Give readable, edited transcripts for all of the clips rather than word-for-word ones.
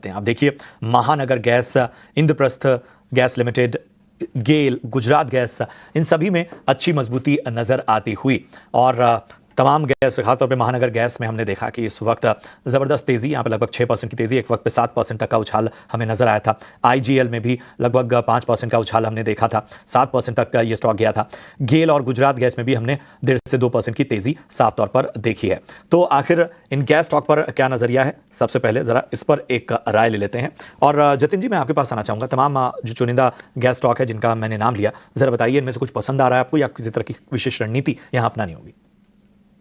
हैं। आप देखिए महानगर गैस, इंद्रप्रस्थ गैस लिमिटेड, गेल, गुजरात गैस, इन सभी में अच्छी मजबूती नजर आती हुई और तमाम गैस, खासतौर पे महानगर गैस में हमने देखा कि इस वक्त ज़बरदस्त तेज़ी, यहाँ पे लगभग 6% की तेज़ी, एक वक्त पे 7% तक का उछाल हमें नजर आया था। आईजीएल में भी लगभग 5% का उछाल हमने देखा था, 7% तक का ये स्टॉक गया था। गेल और गुजरात गैस में भी हमने 1.5 से 2% की तेज़ी साफ तौर पर देखी है। तो आखिर इन गैस स्टॉक पर क्या नज़रिया है, सबसे पहले ज़रा इस पर एक राय ले लेते हैं। और जतिन जी, मैं आपके पास आना चाहूँगा, तमाम जो चुनिंदा गैस स्टॉक है जिनका मैंने नाम लिया, ज़रा बताइए इनमें से कुछ पसंद आ रहा है आपको या किसी तरह की विशेष रणनीति यहाँ अपनानी होगी?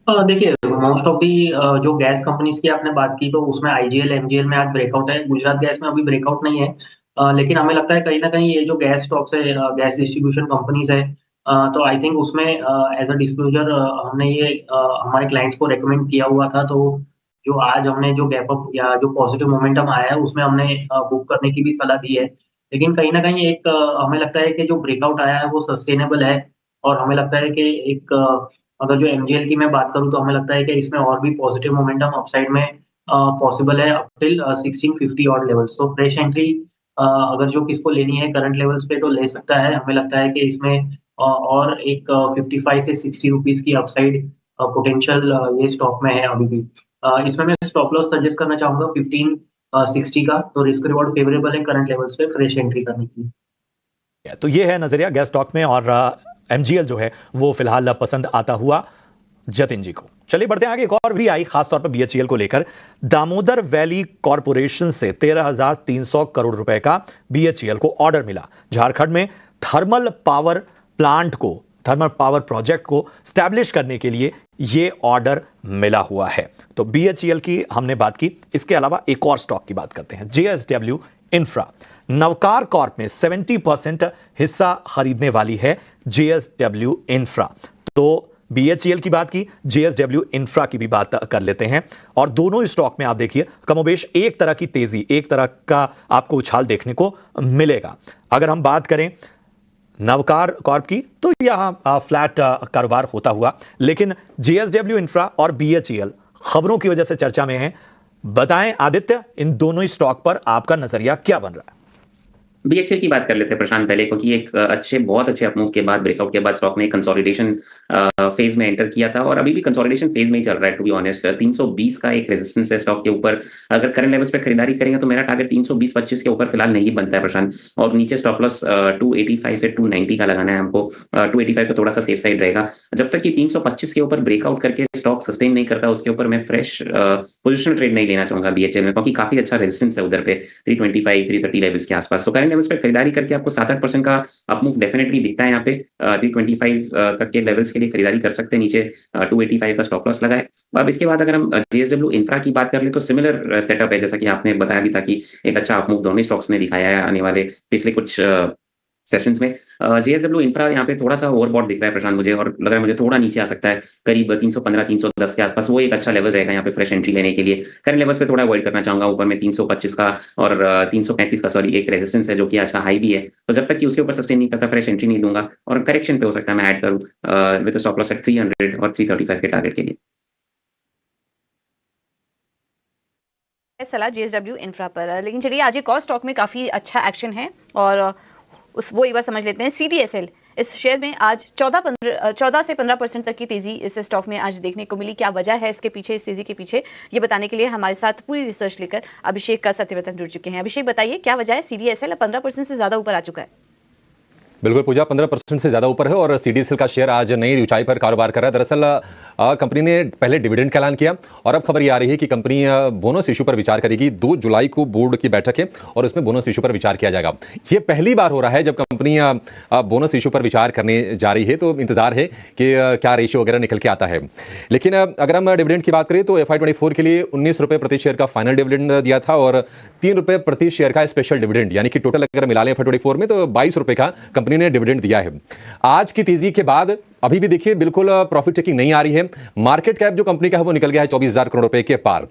देखिए, मोस्ट ऑफ दी जो गैस कंपनीज की आपने बात की तो उसमें आईजीएल, एमजीएल में आज ब्रेकआउट है। गुजरात गैस में अभी ब्रेकआउट नहीं है। लेकिन हमें लगता है कहीं न कहीं ये जो गैस स्टॉक्स है, गैस डिस्ट्रीब्यूशन कंपनीज है, तो आई थिंक उसमें एज़ अ डिस्क्लोज़र हमने ये हमारे क्लाइंट्स को रिकमेंड किया हुआ था। तो जो आज हमने जो गैप अप या जो पॉजिटिव मोमेंटम आया है उसमें हमने बुक करने की भी सलाह दी है। लेकिन कहीं न कहीं एक हमें लगता है कि जो ब्रेकआउट आया है वो सस्टेनेबल है और हमें लगता है कि एक अगर जो एमजीएल की मैं बात करूँ तो हमें लगता है कि इसमें और भी पॉजिटिव मोमेंटम अपसाइड में पॉसिबल है अप टिल 1650 ऑड लेवल्स। तो फ्रेश एंट्री अगर जो किसको लेनी है करंट लेवल्स पे तो ले सकता है। हमें लगता है कि इसमें और एक 55 से 60 रुपीज़ की अपसाइड पोटेंशियल ये स्टॉक में है अभी भी। इसमें मैं स्टॉप लॉस सजेस्ट करना चाहूँगा 1560 का, तो रिस्क रिवॉर्ड फेवरेबल है करंट लेवल्स पे फ्रेश एंट्री करने की। तो ये है नजरिया गैस स्टॉक में, और एमजीएल जो है वो फिलहाल पसंद आता हुआ जतिन जी को। चलिए बढ़ते हैं आगे। एक और भी आई खासतौर पर बीएचईएल को लेकर, दामोदर वैली कॉरपोरेशन से 13,300 करोड़ रुपए का बीएचईएल को ऑर्डर मिला। झारखंड में थर्मल पावर प्लांट को, थर्मल पावर प्रोजेक्ट को स्टैब्लिश करने के लिए यह ऑर्डर मिला हुआ है। तो बीएचईएल की हमने बात की, इसके अलावा एक और स्टॉक की बात करते हैं, जेएसडब्ल्यू इंफ्रा। नवकार कॉर्प में 70% हिस्सा खरीदने वाली है जेएसडब्ल्यू इंफ्रा। तो बीएचईएल की बात की, जेएसडब्ल्यू इंफ्रा की भी बात कर लेते हैं। और दोनों स्टॉक में आप देखिए कमोबेश एक तरह की तेजी, एक तरह का आपको उछाल देखने को मिलेगा। अगर हम बात करें नवकार कॉर्प की तो यहां फ्लैट कारोबार होता हुआ, लेकिन जेएसडब्ल्यू इंफ्रा और बीएचईएल खबरों की वजह से चर्चा में है। बताएं आदित्य, इन दोनों स्टॉक पर आपका नजरिया क्या बन रहा है? बीएचईएल की बात कर लेते हैं प्रशांत पहले, क्योंकि एक बहुत अच्छे अपमूव के बाद, ब्रेकआउट के बाद स्टॉक ने कंसोलिडेशन फेज में एंटर किया था और अभी भी कंसोलिडेशन फेज में ही चल रहा है। टू बी ऑनेस्ट 320 का एक रेजिस्टेंस है स्टॉक के ऊपर। अगर करंट लेवल्स पे खरीदारी करेंगे तो मेरा टारगेट 320-25 के ऊपर फिलहाल नहीं बनता है प्रशांत, और नीचे स्टॉप लॉस 285 से 290 का लगाना है हमको। 285 का थोड़ा सा सेफ साइड रहेगा। जब तक कि 325 के ऊपर ब्रेकआउट करके स्टॉक सस्टेन नहीं करता, उसके ऊपर मैं फ्रेश पोजिशनल ट्रेड नहीं लेना चाहूंगा बीएचईएल में, क्योंकि काफी अच्छा रेजिस्टेंस है उधर पे 325 330 लेवल्स के आसपास। तो करंट लेवल्स पे खरीदारी करके आपको 7-8% का अपमूव डेफिनेटली दिखता है यहाँ पे। 325 तक के लेवल्स के लिए खरीदारी कर सकते हैं, नीचे 285 का स्टॉप लॉस लगाए। अब इसके बाद अगर हम जेएसडब्ल्यू इंफ्रा की बात कर ले तो सिमिलर सेटअप है, जैसा कि आपने बताया भी था कि एक अच्छा अपमूव दोनों स्टॉक्स ने दिखाया है आने वाले पिछले कुछ सेशंस में। जेएसडब्ल्यू इंफ्रा यहाँ पे थोड़ा सा ओवरबॉट दिख रहा है प्रशांत मुझे, और लग रहा है मुझे थोड़ा नीचे आ सकता है, करीब 315-310 के आसपास। वो एक अच्छा लेवल रहेगा यहाँ पे फ्रेश एंट्री लेने के लिए। करंट लेवल्स पे थोड़ा अवॉइड करना चाहूंगा। ऊपर में 325 का और 335 का सॉरी एक रेजिस्टेंस है जो कि आज का हाई भी है। तो जब तक कि उसके ऊपर सस्टेन नहीं करता फ्रेश एंट्री नहीं दूंगा, और करेक्शन पे हो सकता है मैं ऐड करूँ विद स्टॉप लॉस एट 300 और 335 के टारगेट के लिए। सलाह जेएसडब्ल्यू इंफ्रा पर। लेकिन चलिए आज एक और स्टॉक में काफ़ी अच्छा एक्शन है और वो एक बार समझ लेते हैं। सीटीएसएल, इस शेयर में आज 14 से 15% तक की तेजी इस स्टॉक में आज देखने को मिली। क्या वजह है इसके पीछे, इस तेजी के पीछे, ये बताने के लिए हमारे साथ पूरी रिसर्च लेकर अभिषेक का सत्यव्रतन जुड़ चुके हैं। अभिषेक बताइए क्या वजह है, सीटीएसएल 15% से ज़्यादा ऊपर आ चुका है? बिल्कुल पूजा, 15% से ज़्यादा ऊपर है और सीडीएसएल का शेयर आज नई ऊंचाई पर कारोबार कर रहा है। दरअसल कंपनी ने पहले डिविडेंड का ऐलान किया और अब खबर ये आ रही है कि कंपनी बोनस इशू पर विचार करेगी। 2 जुलाई को बोर्ड की बैठक है और उसमें बोनस इशू पर विचार किया जाएगा। ये पहली बार हो रहा है जब कंपनी बोनस इशू पर विचार करने जा रही है, तो इंतजार है कि क्या रेशियो वगैरह निकल के आता है। लेकिन अगर हम डिविडेंड की बात करें तो FY24 के लिए 19 रुपये प्रति शेयर का फाइनल डिविडेंड दिया था और 3 रुपये प्रति शेयर का स्पेशल डिविडेंड, यानी कि टोटल अगर मिला लें FY24 में तो 22 रुपये का कंपनी ने डिविडेंड दिया है। आज की तेजी के बाद अभी भी देखिए बिल्कुल प्रॉफिट टेकिंग नहीं आ रही है। मार्केट कैप जो कंपनी का है वो निकल गया है 24,000 करोड़ रुपए के पार।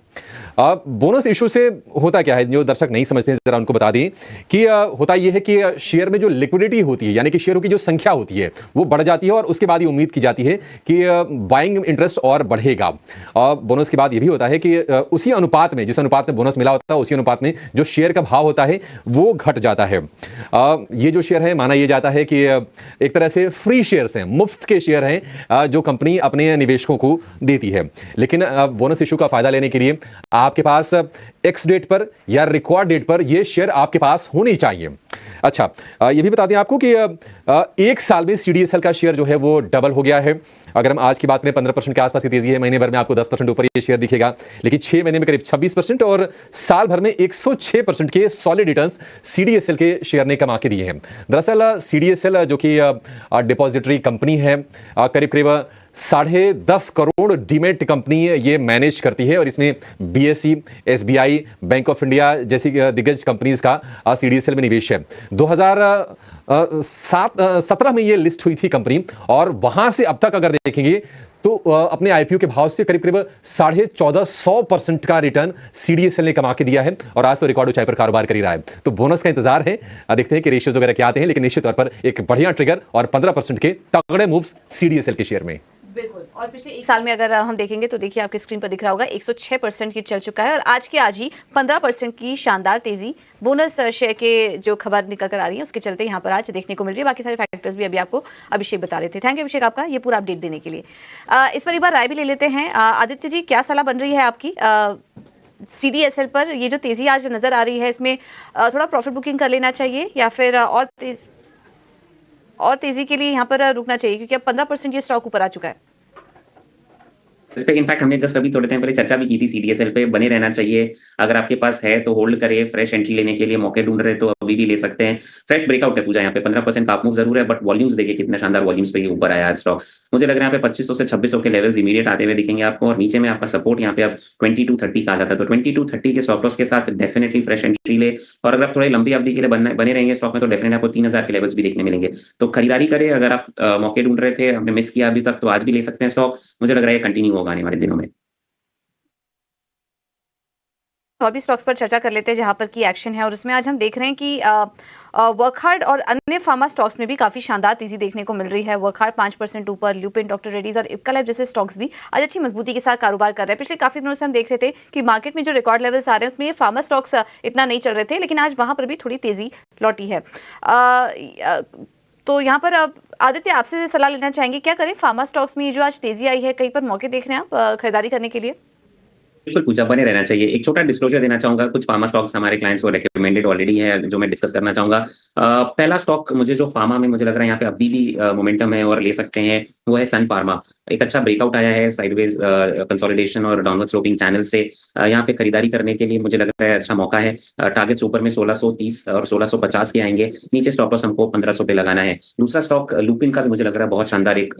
बोनस इशू से होता क्या है, जो दर्शक नहीं समझते हैं जरा उनको बता दें कि होता यह है कि शेयर में जो लिक्विडिटी होती है, यानी कि शेयरों की जो संख्या होती है वो बढ़ जाती है और उसके बाद ये उम्मीद की जाती है कि बाइंग इंटरेस्ट और बढ़ेगा। बोनस के बाद ये भी होता है कि उसी अनुपात में, जिस अनुपात में बोनस मिला होता है उसी अनुपात में जो शेयर का भाव होता है वो घट जाता है। ये जो शेयर है माना यह जाता है कि एक तरह से फ्री शेयर्स हैं, मुफ्त के शेयर हैं जो कंपनी अपने निवेशकों को देती है। लेकिन बोनस इशू का फायदा लेने के लिए आपके पास एक्स डेट पर या रिकॉर्ड डेट पर ये शेयर आपके पास होने चाहिए। अच्छा, ये भी बता दें आपको कि एक साल में सीडीएसएल का शेयर जो है वो डबल हो गया है। अगर हम आज की बात करें 15% के आसपास की तेजी है, महीने भर में आपको 10% ऊपर ये शेयर दिखेगा, लेकिन 6 महीने में करीब 26% और साल भर में 106% के सॉलिड रिटर्न्स सीडीएसएल के शेयर ने कमा के दिए हैं। दरअसल सीडीएसएल जो कि डिपॉजिटरी कंपनी है, करीब करीब 10.5 करोड़ डीमेट कंपनी ये मैनेज करती है और इसमें BSE, SBI, bank of India जैसी दिग्गज कंपनीज का सीडीएसएल में निवेश है। 2017 में ये लिस्ट हुई थी कंपनी और वहां से अब तक अगर देखेंगे तो अपने आईपीओ के भाव से करीब करीब 1450% का रिटर्न सीडीएसएल ने कमा के दिया है और आज तो रिकॉर्ड ऊंचाई पर कारोबार कर ही रहा है। तो बोनस का इंतजार है, देखते हैं कि रेशियोज वगैरह क्या आते हैं, लेकिन निश्चित तौर पर एक बढ़िया ट्रिगर और 15% के तगड़े मूव्स सीडीएसएल के शेयर में। बिल्कुल। और पिछले एक साल में अगर हम देखेंगे तो देखिए आपकी स्क्रीन पर दिख रहा होगा 106% की चल चुका है और आज के आज ही 15% की शानदार तेजी बोनस शेयर के जो खबर निकल कर आ रही है उसके चलते यहाँ पर आज देखने को मिल रही है। बाकी सारे फैक्टर्स भी अभी आपको अभिषेक बता रहे थे। थैंक यू अभिषेक आपका ये पूरा अपडेट देने के लिए। इस पर एक बार राय भी ले लेते हैं। आदित्य जी, क्या सलाह बन रही है आपकी सीडीएसएल पर? ये जो तेजी आज नजर आ रही है इसमें थोड़ा प्रॉफिट बुकिंग कर लेना चाहिए या फिर और तेजी के लिए यहाँ पर रुकना चाहिए, क्योंकि अब 15% ये स्टॉक ऊपर आ चुका है। इस पे इनफैक्ट हमने जस्ट अभी थोड़े टाइम पहले चर्चा भी की थी, सीडीएसएल पे बने रहना चाहिए। अगर आपके पास है तो होल्ड करिए, फ्रेश एंट्री लेने के लिए मौके ढूंढ रहे तो अभी भी ले सकते हैं। फ्रेश ब्रेकआउट है पूजा यहाँ पे, 15% का अप मूव जरूर है, बट वॉल्यूम्स देखिए कितने शानदार वॉल्यूम्स पे ये ऊपर आया आज स्टॉक। मुझे लग रहा है यहाँ पे 2500 से 2600 के लेवल्स इमीडिएट आते हुए दिखेंगे आपको और नीचे में आपका सपोर्ट यहाँ पे अब 2230 का आ जाता है। तो 2230 के स्टॉप लॉस के साथ डेफिनेटली फ्रेश एंट्री ले और अगर आप थोड़ी लंबी अवधि के लिए बने रहेंगे स्टॉक में तो डेफिनेटली आपको 3000 के लेवल्स भी देखने मिलेंगे। तो खरीदारी करें। अगर आप मौके ढूंढ रहे थे, आपने मिस किया अभी तक, तो आज भी ले सकते हैं स्टॉक। मुझे लग रहा है कंटिन्यू होगा आने वाले दिनों में। और भी स्टॉक्स पर चर्चा कर लेते हैं जहां पर की एक्शन है और उसमें आज हम देख रहे हैं कि वर्कहार्ड और अन्य फार्मा स्टॉक्स में भी काफी शानदार तेजी देखने को मिल रही है। वर्कहार्ड 5% ऊपर, ल्यूपिन, डॉक्टर रेड्डीज और इप्का लाइफ जैसे स्टॉक्स भी आज अच्छी मजबूती के साथ कारोबार कर रहे हैं। पिछले काफी दिनों से हम देख रहे थे कि मार्केट में जो रिकॉर्ड लेवल्स आ रहे हैं उसमें ये फार्मा स्टॉक्स इतना नहीं चल रहे थे, लेकिन आज वहां पर भी थोड़ी तेजी लौटी है। तो यहाँ पर आदित्य आपसे सलाह लेना चाहेंगे, क्या करें फार्मा स्टॉक्स में जो आज तेजी आई है, कहीं पर मौके देख रहे हैं आप खरीदारी करने के लिए? बिल्कुल पूजा, बने रहना चाहिए। एक छोटा डिस्क्लोजर देना चाहूंगा, कुछ फार्मा स्टॉक्स हमारे क्लाइंट्स को रेकमेंडेड ऑलरेडी है जो मैं डिस्कस करना चाहूंगा। पहला स्टॉक मुझे जो फार्मा में मुझे लग रहा है यहाँ पे अभी भी मोमेंटम है और ले सकते हैं, वो है सन फार्मा। एक अच्छा ब्रेकआउट आया है साइडवेज कंसोलिडेशन और डाउनवर्ड स्लोपिंग चैनल से। यहाँ पे खरीदारी करने के लिए मुझे लग रहा है अच्छा मौका है। टारगेट्स ऊपर में 1630 और 1650 के आएंगे, नीचे स्टॉप लॉस हमको 1500 पे लगाना है। दूसरा स्टॉक लूपिन का मुझे लग रहा है बहुत शानदार एक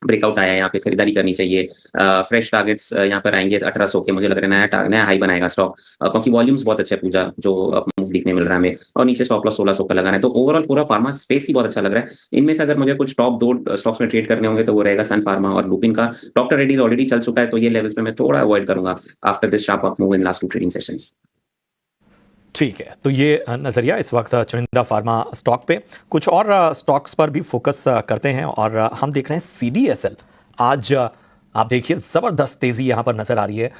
ब्रेकआउट आया है, यहाँ पे खरीदारी करनी चाहिए। फ्रेश टारगेट्स यहाँ पर आएंगे 1800 के, मुझे लग रहा है नया हाई बनाएगा स्टॉक, क्योंकि वॉल्यूम्स बहुत अच्छे पूजा जो मूव दिखने मिल रहा है हमें, और नीचे स्टॉप लॉस 1600 का लगाना है। तो ओवरऑल पूरा फार्मा स्पेस ही बहुत अच्छा लग रहा है। इनमें से अगर मुझे कुछ टॉप 2 स्टॉक्स में ट्रेड करने होंगे तो वो रहेगा सन फार्मा और लूपिन का। डॉक्टर रेड्डीज ऑलरेडी चल चुका है तो ये लेवल्स पे मैं थोड़ा अवॉइड करूंगा after this sharp up move in last 2 trading sessions. ठीक है, तो ये नज़रिया इस वक्त चुनिंदा फार्मा स्टॉक पे। कुछ और स्टॉक्स पर भी फोकस करते हैं और हम देख रहे हैं सीडीएसएल। आज आप देखिए ज़बरदस्त तेज़ी यहाँ पर नज़र आ रही है,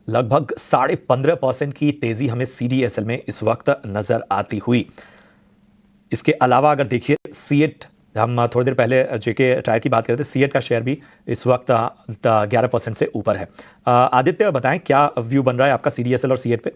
लगभग 15.5% की तेज़ी हमें सीडीएसएल में इस वक्त नज़र आती हुई। इसके अलावा अगर देखिए सीएट, हम थोड़ी देर पहले जेके टायर की बात कर रहे थे, सीएट का शेयर भी इस वक्त 11% से ऊपर है। आदित्य बताएं क्या व्यू बन रहा है आपका सीडीएसएल और सीएट पे?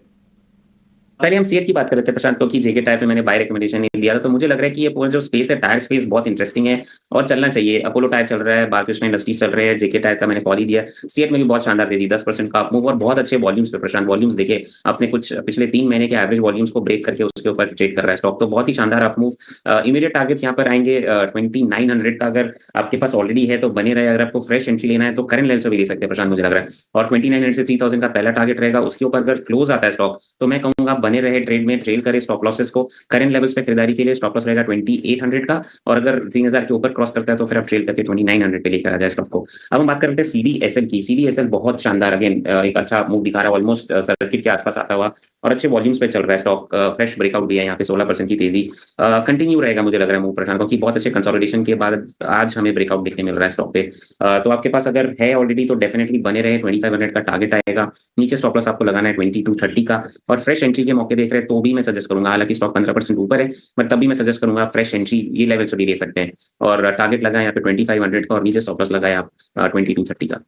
पहले हम सीएट की बात कर रहे थे प्रशांत, क्योंकि जेके टायर पे मैंने बाय रिकमेंडेशन नहीं दिया था, तो मुझे लग रहा है कि ये पूरा जो स्पेस है टायर स्पेस बहुत इंटरेस्टिंग है और चलना चाहिए। अपोलो टायर चल रहा है, बालकृष्ण इंडस्ट्रीज चल रहे हैं, जेके टायर का मैंने कॉल ही दिया। सीएट में भी बहुत शानदार तेजी, 10% का अप मूव और बहुत अच्छे वॉल्यूम्स पे। प्रशांत वॉल्यूम्स देखे अपने कुछ पिछले 3 महीने के एवरेज वॉल्यूम्स को ब्रेक करके उसके ऊपर ट्रेड कर रहा है स्टॉक, तो बहुत ही शानदार अप मूव। इमीडिएट टारगेट्स यहाँ पर आएंगे 2900 का, अगर आपके पास ऑलरेडी है तो बने रहे। अगर आपको फ्रेश एंट्री लेना है तो करंट लेवल से भी ले सकते हैं प्रशांत, मुझे लग रहा है। और 2900 से 3000 का पहला टारगेट रहेगा, उसके ऊपर अगर क्लोज आता है स्टॉक तो मैं कहूंगा बने बने रहे ट्रेड में, ट्रेल करे स्टॉप लॉसेस को। करंट लेवल्स पे खरीदारी के लिए स्टॉप लॉस रहेगा 2800 का, और अगर 3000 के ऊपर क्रॉस करता है तो फिर आप ट्रेल करके 2900 पे लेकर आ जाए स्टॉक को। अब हम बात करते हैं CDSL की। CDSL बहुत शानदार, अगेन एक अच्छा मूव दिखा रहा है, ऑलमोस्ट सर्किट के आसपास आता हुआ और अच्छे वॉल्यूम्स पे चल रहा है स्टॉक। फ्रेश ब्रेकआउट दिया है यहाँ पे, 16% की तेजी कंटिन्यू रहेगा मुझे लग रहा है मूव प्रशांत, क्योंकि बहुत अच्छे कंसोलिडेशन के बाद आज हमें ब्रेकआउट देखने मिल रहा है स्टॉक पे। तो आपके पास अगर है ऑलरेडी तो डेफिनेटली बने रहे, 2500 का टारगेट आएगा, नीचे स्टॉप लॉस आपको लगाना है 2230 का, और फ्रेश एंट्री के मौके देख रहे हैं तो भी मैं सजेस्ट करूंगा, हालांकि स्टॉक 15% ऊपर है बट तभी मैं सजेस्ट करूंगा फ्रेश एंट्री ये लेवल से भी ले सकते हैं, और टारगेट लगाए यहाँ पे 2500 का और नीचे स्टॉप लॉस लगाए आप 2230 का।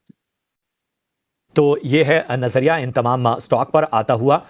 तो ये है नजरिया इन तमाम स्टॉक पर आता हुआ।